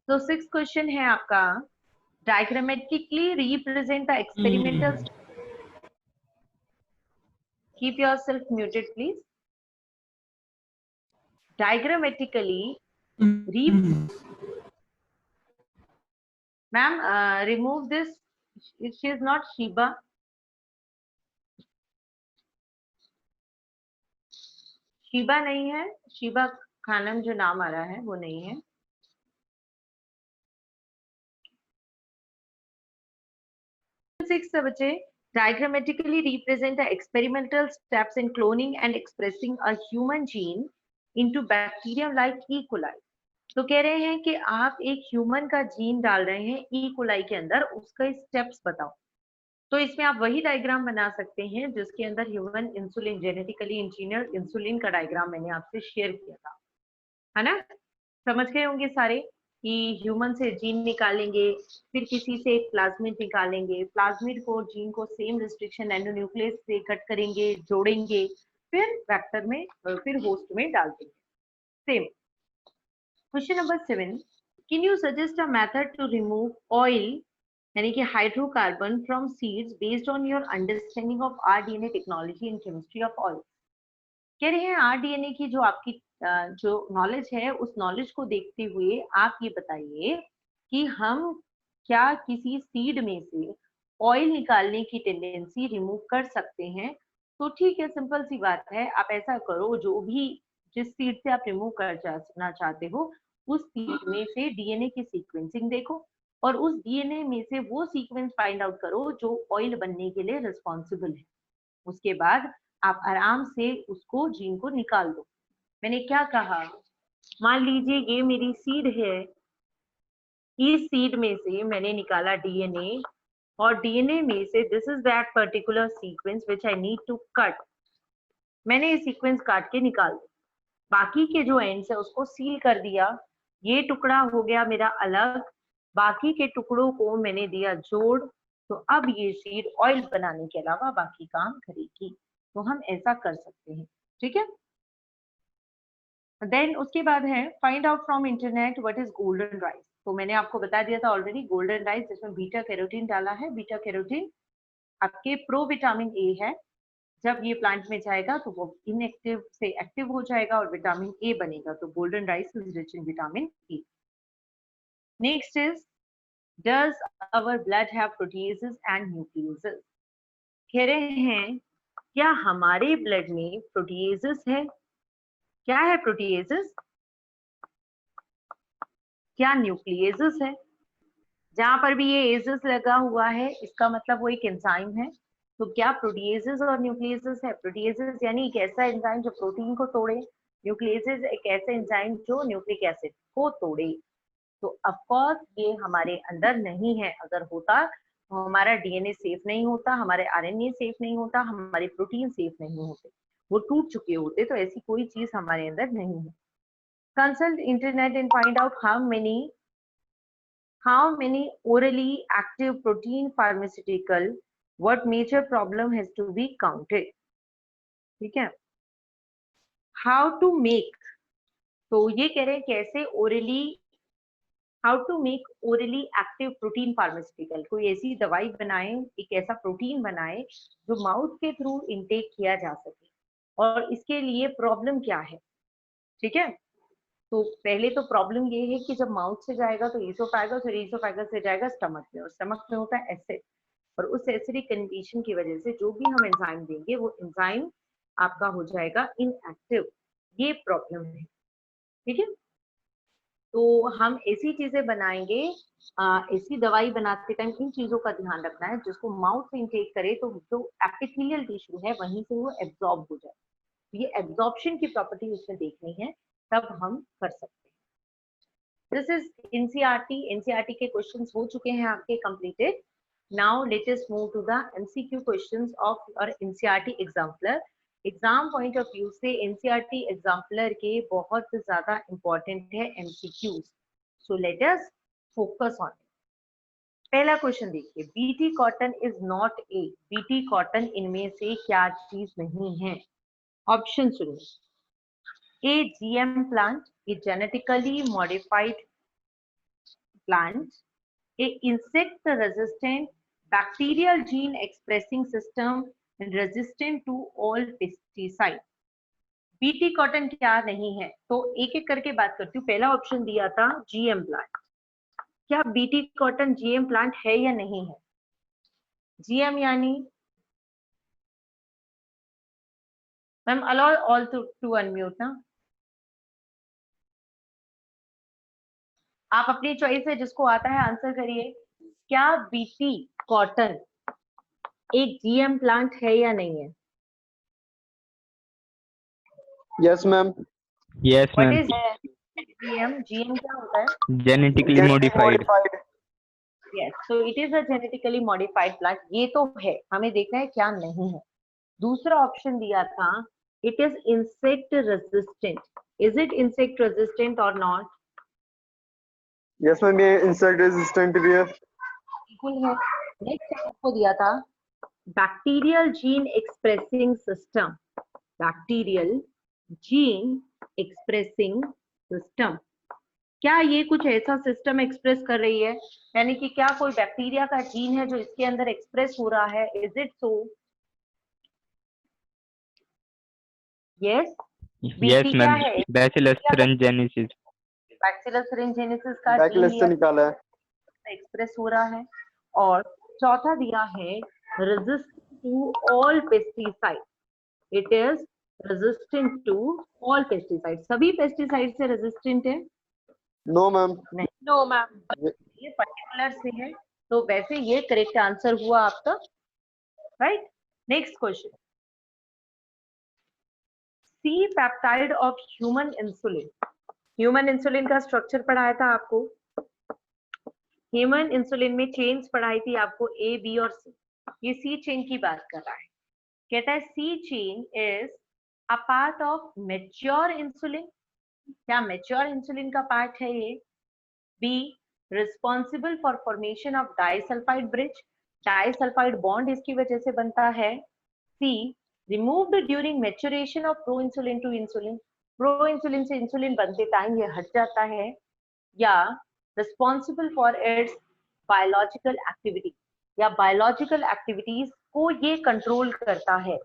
तो 6th question है आपका, diagrammatically represent the experimental, keep yourself muted please. Diagrammatically ma'am remove this, she is not Sheeba. Sheeba नहीं है, शीबा खानम जो नाम आ रहा है वो नहीं है। बच्चे, diagrammatically represent the experimental steps in cloning and expressing a human gene into bacterium like E. coli। तो कह रहे हैं कि आप एक ह्यूमन का जीन डाल रहे हैं ई कोलाई के अंदर, उसका स्टेप्स बताओ। तो इसमें आप वही डायग्राम बना सकते हैं जिसके अंदर human insulin, genetically engineer insulin का डायग्राम मैंने आपसे शेयर किया था, है ना। समझ गए होंगे सारे कि ह्यूमन से जीन निकालेंगे, फिर किसी से प्लाज्मिड निकालेंगे, प्लाज्मिड को जीन को सेम रिस्ट्रिक्शन एंडोन्यूक्लियस से कट करेंगे, जोड़ेंगे, फिर वेक्टर में, फिर होस्ट में डाल देंगे। Same. Question number 7, can you suggest a method to remove oil यानी कि hydrocarbon from seeds based on your understanding of rDNA technology and chemistry of oil. कह रहे हैं आरडीएनए की जो आपकी जो नॉलेज है उस नॉलेज को देखते हुए आप ये बताइए कि हम क्या किसी सीड में से ऑयल निकालने की टेंडेंसी रिमूव कर सकते हैं। तो ठीक है, सिंपल सी बात है, आप ऐसा करो, जो भी जिस सीड से आप रिमूव करना चाहते हो उस सीड में से डीएनए की सीक्वेंसिंग देखो और उस डीएनए में से वो सीक्वेंस फाइंड आउट करो जो ऑयल बनने के लिए रिस्पॉन्सिबल है। उसके बाद आप आराम से उसको जीन को निकाल दो। मैंने क्या कहा, मान लीजिए ये मेरी सीड है, इस सीड में से मैंने निकाला डीएनए और डीएनए में से this is that particular sequence which I need to cut. मैंने ये सीक्वेंस काट के निकाल दिया, बाकी के जो एंड्स है उसको सील कर दिया, ये टुकड़ा हो गया मेरा अलग, बाकी के टुकड़ों को मैंने दिया जोड़। तो अब ये सीड ऑयल बनाने के अलावा बाकी काम करेगी। तो हम ऐसा कर सकते हैं, ठीक है। देन उसके बाद है find out from internet what is golden rice. तो मैंने आपको बता दिया था ऑलरेडी, गोल्डन राइस जिसमें बीटा कैरोटीन डाला है। बीटा कैरोटीन आपके प्रो विटामिन ए है, जब ये प्लांट में जाएगा तो वो इनएक्टिव से एक्टिव हो जाएगा और विटामिन ए बनेगा। तो golden rice is rich in vitamin A. Next is does our blood have proteases and nucleases. कह रहे हैं क्या हमारे ब्लड में प्रोटीएजेस है। क्या है प्रोटीएजेस, क्या न्यूक्लियसेस है। जहां पर भी ये एजेस लगा हुआ है इसका मतलब वो एक एंजाइम है। तो क्या प्रोटीएजेस और न्यूक्लियसेस है। प्रोटीएजेस यानी एक ऐसा एंजाइम जो प्रोटीन को तोड़े, न्यूक्लियसेस एक ऐसा एंजाइम जो न्यूक्लिक एसिड को तोड़े। तो ऑफ कोर्स ये हमारे अंदर नहीं है, अगर होता तो हमारा डीएनए सेफ नहीं होता, हमारे आरएनए सेफ नहीं होता, हमारे प्रोटीन सेफ नहीं होते, वो टूट चुके होते। तो ऐसी कोई चीज हमारे अंदर नहीं है। Consult internet and find out how many orally active protein pharmaceutical, what major problem has to be counted। ठीक है। how to make, तो ये कह रहे हैं कैसे orally, how to make orally active protein pharmaceutical, कोई ऐसी दवाई बनाए, एक ऐसा प्रोटीन बनाए जो माउथ के थ्रू इनटेक किया जा सके, और इसके लिए प्रॉब्लम क्या है। ठीक है। तो पहले तो प्रॉब्लम ये है कि जब माउथ से जाएगा तो ईसोफेगस, फिर ईसोफेगस से जाएगा स्टमक में, और स्टमक में होता है एसिड, और उस एसिडिक कंडीशन की वजह से जो भी हम एंजाइम देंगे वो एंजाइम आपका हो जाएगा इनएक्टिव। ये प्रॉब्लम है। ठीक है। तो हम ऐसी चीजें बनाएंगे, ऐसी दवाई बनाते टाइम इन चीजों का ध्यान रखना है जिसको माउथ से इनटेक करे तो जो एपिथेलियल टिश्यू है वहीं से वो एब्जॉर्ब हो जाए। ये एब्जॉर्प्शन की प्रॉपर्टी उसमें देखनी है, तब हम कर सकते हैं। This is NCERT. एनसीईआरटी के क्वेश्चंस हो चुके हैं आपके completed. Now let us move to the MCQ questions of our NCERT exemplar. Exam point of view से एनसीईआरटी एग्जाम्पलर के बहुत ज्यादा इंपॉर्टेंट है MCQs. So let us focus on. पहला क्वेश्चन देखिए, BT cotton is not a. BT cotton इनमें से क्या चीज नहीं है। ऑप्शन सुनिए। A GM plant, A genetically modified plant, a insect resistant bacterial gene expressing system and resistant to all pesticide. BT cotton क्या नहीं है, तो एक एक करके बात करती हूँ। पहला ऑप्शन दिया था जीएम प्लांट, क्या बीटी कॉटन जीएम प्लांट है या नहीं है? जीएम यानी ma'am allow all to unmute ना, आप अपनी चॉइस है, जिसको आता है आंसर करिए। क्या बीटी कॉटन एक जीएम प्लांट है या नहीं है? Yes ma'am. Yes what ma'am. Is GM? GM क्या होता है? Genetically modified. Yes, so it is a genetically modified plant. ये तो है, हमें देखना है क्या नहीं है। दूसरा ऑप्शन दिया था it is insect resistant. Is it insect resistant और नॉट? यस मैम, ये इंसेक्ट रेजिस्टेंट भी है। बिल्कुल है। नेक्स्ट आपको दिया था bacterial gene expressing system. Bacterial gene expressing system, क्या ये कुछ ऐसा सिस्टम एक्सप्रेस कर रही है? यानी कि क्या कोई बैक्टीरिया का जीन है जो इसके अंदर एक्सप्रेस हो रहा है? Is it so? Yes. Yes क्या मैम। है? Bacillus thuringiensis। बैक्टीरियल thuringiensis का जीन बैकलिस्ट से निकाला है। एक्सप्रेस हो रहा है। और चौथा दिया है resistant to all pesticide. It is resistant to all pesticide. सभी पेस्टिसाइड से रेजिस्टेंट है? No ma'am. नहीं, नो मैम, ये पर्टिकुलर से है। तो वैसे ये करेक्ट आंसर हुआ आपका, right. Next question, C peptide of human insulin. Human insulin का स्ट्रक्चर पढ़ाया था आपको। ह्यूमन इंसुलिन में चेन्स पढ़ाई थी आपको, ए बी और सी। ये सी चेन की बात कर रहा है। कहता है C chain is a part of mature insulin. क्या मैच्योर इंसुलिन का पार्ट है ये? B, responsible for formation of disulphide bridge. Disulphide bond इसकी वजह से बनता है। C, removed during maturation of pro insulin to insulin. Pro insulin से इंसुलिन बनते टाइम ये हट जाता है। या responsible for its biological activity, या बायोलॉजिकल एक्टिविटीज को ये कंट्रोल करता है।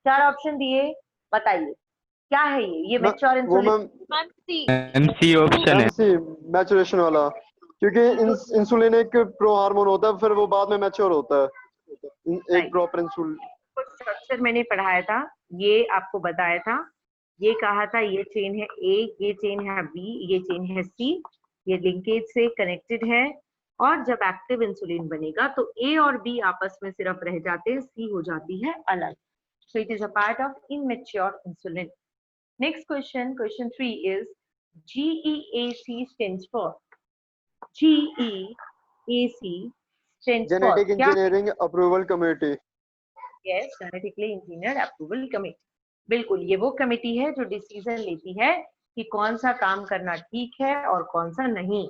चार ऑप्शन दिए, बताइए क्या है ये मैच्योर वो इंसुलिन? मैम एमसी ऑप्शन है। एमसी, मैचुरेशन वाला, क्योंकि इंसुलिन एक प्रो हार्मोन होता है, फिर वो बाद में मैच्योर होता है। एक प्रॉपर इंसुलिन स्ट्रक्चर मैंने पढ़ाया था, ये आपको बताया था। ये कहा था ये चेन है ए, ये चेन है बी, ये चेन है सी, ये लिंकेज से कनेक्टेड है। और जब एक्टिव इंसुलिन बनेगा तो ए और बी आपस में सिर्फ रह जाते हैं, सी हो जाती है अलग। So it is a part of immature insulin. Next question, question 3 is GEAC stands for? GEAC stands for genetic क्या? Engineering approval committee. Yes, genetically engineered approval committee. बिल्कुल, ये वो कमेटी है जो डिसीजन लेती है कि कौन सा काम करना ठीक है और कौन सा नहीं।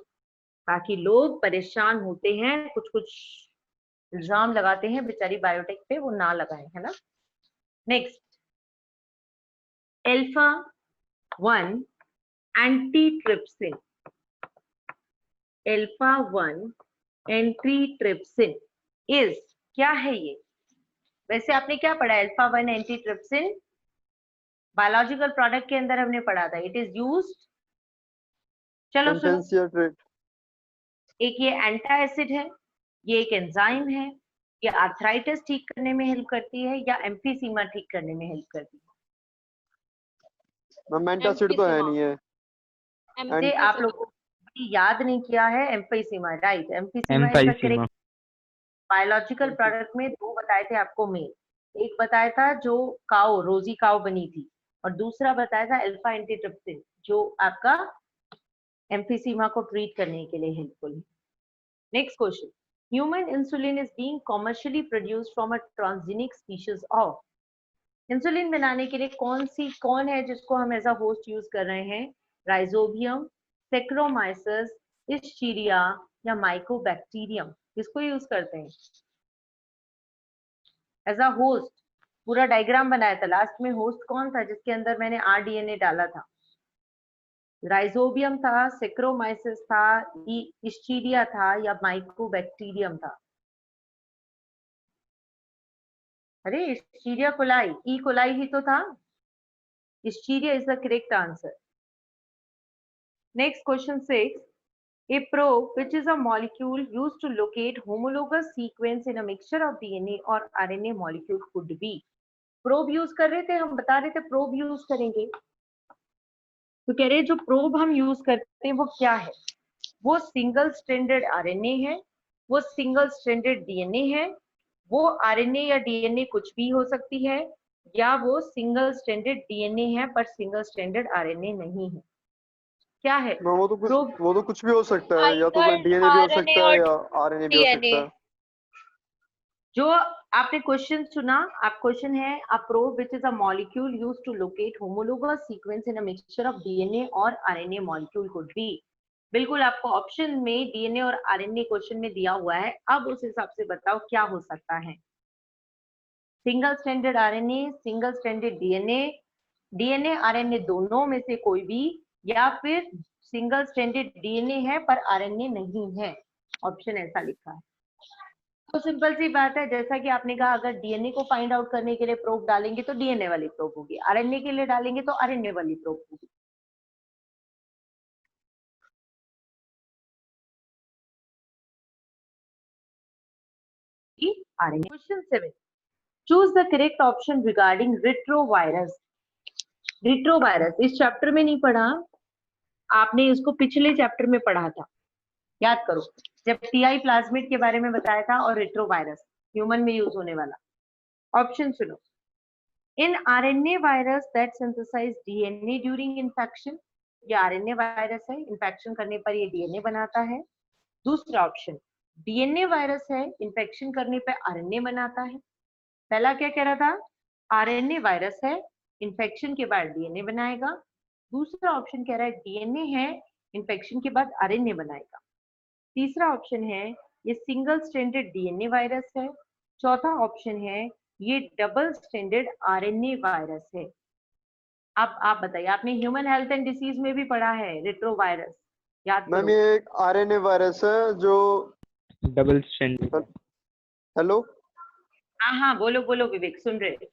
बाकी लोग परेशान होते हैं, कुछ कुछ इल्जाम लगाते हैं बेचारी बायोटेक पे, वो ना लगाए, है ना। Next, alpha 1 antitrypsin. Alpha 1 antitrypsin is, क्या है ये? वैसे आपने क्या पढ़ा है? अल्फा 1 एंटीट्रिप्सिन बायोलॉजिकल प्रोडक्ट के अंदर हमने पढ़ा था। इट इज यूज्ड, चलो सुनो, एक ये एंटा एसिड है, ये एक एंजाइम है, ये आर्थराइटिस ठीक करने में हेल्प करती है या एम्फीसीमा ठीक करने में हेल्प करती है? मैम एंटासिड तो है नहीं है। ये आप लोगों को याद नहीं किया है, emphysema, right. Emphysema is the emphysema. Correct. Biological product में दो बताए थे आपको मेन, एक बताया था जो काओ, रोजी काओ बनी थी, और दूसरा बताया था अल्फा एंटीट्रिप्सिन जो आपका एम्फीसीमा को ट्रीट करने के लिए हेल्पफुल है। Next question, human insulin is being commercially produced from a transgenic species of. Insulin बनाने के लिए कौन है जिसको हम एज अ होस्ट यूज कर रहे हैं? राइजोबियम, सेक्रोमाइसिस, इश्चीरिया या माइकोबैक्टीरियम, किसको यूज करते हैं एज अ होस्ट? पूरा डायग्राम बनाया था, लास्ट में होस्ट कौन था जिसके अंदर मैंने RDNA डाला था? राइजोबियम था, सेक्रोमाइसिस था, इस्चीरिया था या माइकोबैक्टीरियम था? अरे इस्चीरिया कोलाई, ई कोलाई ही तो था। Escherichia is the correct answer. Next question 6, a probe which is a molecule used to locate homologous sequence in a mixture of DNA or RNA molecule could be। Probe use कर रहे थे, हम बता रहे थे प्रोब यूज करेंगे, तो कह रहे जो प्रोब हम यूज करते हैं वो क्या है? वो सिंगल स्ट्रैंडेड आरएनए है, वो सिंगल स्ट्रैंडेड डीएनए है, वो आरएनए या डीएनए कुछ भी हो सकती है, या वो सिंगल स्ट्रैंडेड डीएनए है पर सिंगल स्ट्रैंडेड आरएनए नहीं है। क्या है? वो तो कुछ भी हो सकता है, या तो Either डीएनए भी हो RNA सकता or है या आरएनए भी हो सकता DNA। है। जो आपने क्वेश्चन सुना, आप क्वेश्चन है a probe which is a molecule used to locate homologous sequence in a mixture of DNA और आरएनए मॉलिक्यूल कुड बी। बिल्कुल आपको ऑप्शन में डीएनए और आरएनए क्वेश्चन में दिया हुआ है, अब उस हिसाब से बताओ क्या हो सकता है। Single stranded RNA, single stranded DNA, DNA RNA दोनों में से कोई भी, या फिर सिंगल स्ट्रैंडेड डीएनए है पर आरएनए नहीं है। ऑप्शन ऐसा लिखा है। तो सिंपल सी बात है, जैसा कि आपने कहा अगर डीएनए को फाइंड आउट करने के लिए प्रोब डालेंगे तो डीएनए वाली प्रोब होगी, आरएनए के लिए डालेंगे तो आरएनए वाली प्रोब होगी। Question 7, choose the correct option regarding retrovirus. Retrovirus इस चैप्टर में नहीं पढ़ा आपने, इसको पिछले चैप्टर में पढ़ा था, याद करो जब टीआई प्लाज्मिड के बारे में बताया था और रिट्रोवायरस ह्यूमन में यूज होने वाला। ऑप्शन सुनो, in RNA virus that synthesize DNA during infection, ये आरएनए वायरस है, इन्फेक्शन करने पर ये डीएनए बनाता है। दूसरा ऑप्शन, डीएनए वायरस है, इन्फेक्शन करने पर आरएनए बनाता है। पहला क्या कह रहा था? आरएनए वायरस है, इन्फेक्शन के बाद डीएनए बनाएगा। दूसरा ऑप्शन कह रहा है डीएनए है, इन्फेक्शन के बाद आरएनए बनाएगा। तीसरा ऑप्शन है ये सिंगल स्ट्रैंडेड डीएनए वायरस है। चौथा ऑप्शन है ये डबल स्ट्रैंडेड आरएनए वायरस है। अब आप बताइए, आपने ह्यूमन हेल्थ एंड डिसीज में भी पढ़ा है रिट्रोवायरस, याद मैम करो। ये एक आरएनए वायरस है जो डबल स्ट्रैंड। हेलो हाँ हाँ बोलो बोलो विवेक, सुन रहे।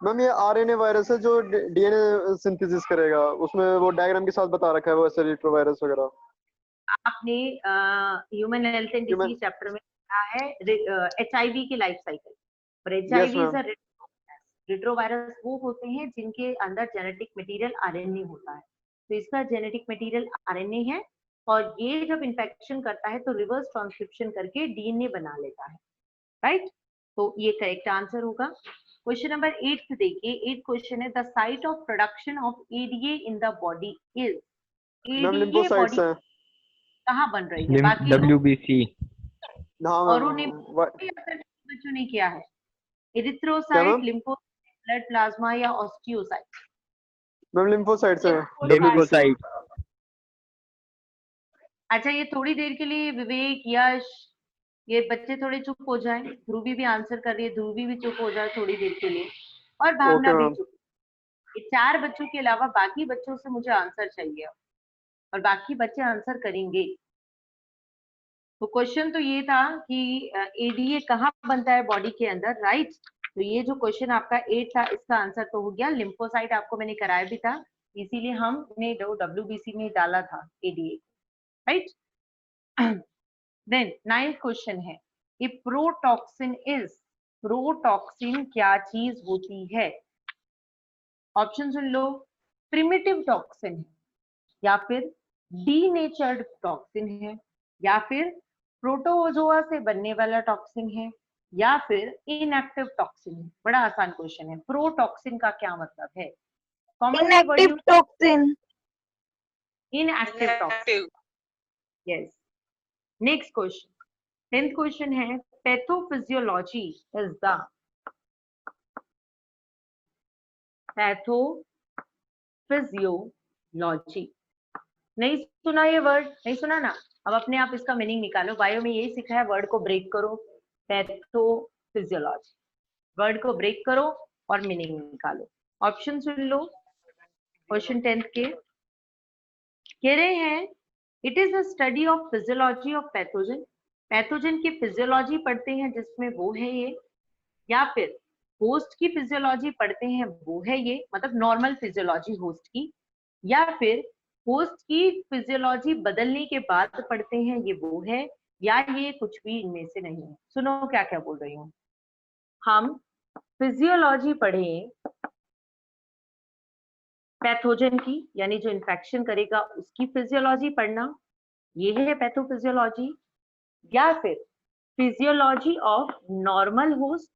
मैम ये आरएनए वायरस है जो डीएनए सिंथेसिस करेगा, उसमें वो डायग्राम के साथ बता रखा है, वो ऐसे रिट्रोवायरस वगैरह। आपने human health and Human- disease chapter में पढ़ा है एचआईवी की लाइफ साइकिल, और Yes, HIV ma'am. Is retrovirus वो होते हैं जिनके अंदर जेनेटिक मटेरियल आरएनए होता है, तो इसका जेनेटिक मटेरियल आरएनए है, और ये जब इन्फेक्शन करता है तो रिवर्स ट्रांसक्रिप्शन करके डीएनए बना लेता है, राइट? तो ये करेक्ट आंसर होगा। क्वेश्चन नंबर 8 देखिए, 8 क्वेश्चन है, the site of production of ADA in the body is. Ma'am ADA lymphocytes body हैं। कहाँ बन रही है? बाकी लोग WBC। हाँ और मैम उन्हें बच्चों ने किया है, क्या erythrocyte, ma'am? Lymphocyte, blood plasma या ऑस्टियोसाइट? मैम लिम्फोसाइट्स हैं। लिम्फोसाइट। अच्छा ये थोड़ी देर के लिए विवेक, यश, ये बच्चे थोड़े चुप हो जाएं, ध्रुवी भी आंसर कर रही है, ध्रुवी भी चुप हो जाए थोड़ी देर के लिए, और भावना ओके भी मैम। चुप। ये 4 बच्चों के अलावा बाकी बच्चों से मुझे आंसर चाहिए, और बाकी बच्चे आंसर करेंगे। तो क्वेश्चन तो ये था कि एडीए कहाँ बनता है बॉडी के अंदर, राइट? तो ये जो क्वेश्चन आपका 8 था, इसका आंसर तो हो गया लिम्फोसाइट, आपको मैंने कराया भी था, इसीलिए हमने WBC में डाला था ADA, right? Then 9th question है, ए प्रोटॉक्सिन इज, प्रोटॉक्सिन क्या चीज होती है? ऑप्शन सुन लो, प्रिमिटिव टॉक्सिन है, या फिर डीनेचर्ड टॉक्सिन है, या फिर प्रोटोजोआ से बनने वाला टॉक्सिन है, या फिर इनएक्टिव टॉक्सिन है। बड़ा आसान क्वेश्चन है। प्रोटॉक्सिन का क्या मतलब है? Commonly word Inactive toxin। Inactive toxin, yes. Next question, 10th question है, पैथोफिजियोलॉजी इज द, पैथोफिजियोलॉजी, नहीं सुना ये वर्ड? नहीं सुना ना? अब अपने आप इसका मीनिंग निकालो, बायो में यही सीखा है, वर्ड को ब्रेक करो। पैथोफिजियोलॉजी, वर्ड को ब्रेक करो और मीनिंग निकालो। ऑप्शन सुन लो क्वेश्चन 10th के, कह रहे हैं it is a study of physiology of pathogen, pathogen की फिजियोलॉजी पढ़ते हैं जिसमें वो है ये, या फिर होस्ट की फिजियोलॉजी पढ़ते हैं वो है ये, मतलब नॉर्मल फिजियोलॉजी होस्ट की, या फिर होस्ट की फिजियोलॉजी बदलने के बाद पढ़ते हैं ये वो है, या ये कुछ भी इनमें से नहीं है। सुनो क्या क्या बोल रही हूँ। हम फिजियोलॉजी पढ़ें पैथोजन की, यानी जो इन्फेक्शन करेगा उसकी फिजियोलॉजी पढ़ना, ये है पैथोफिजियोलॉजी, या फिर फिजियोलॉजी ऑफ नॉर्मल होस्ट,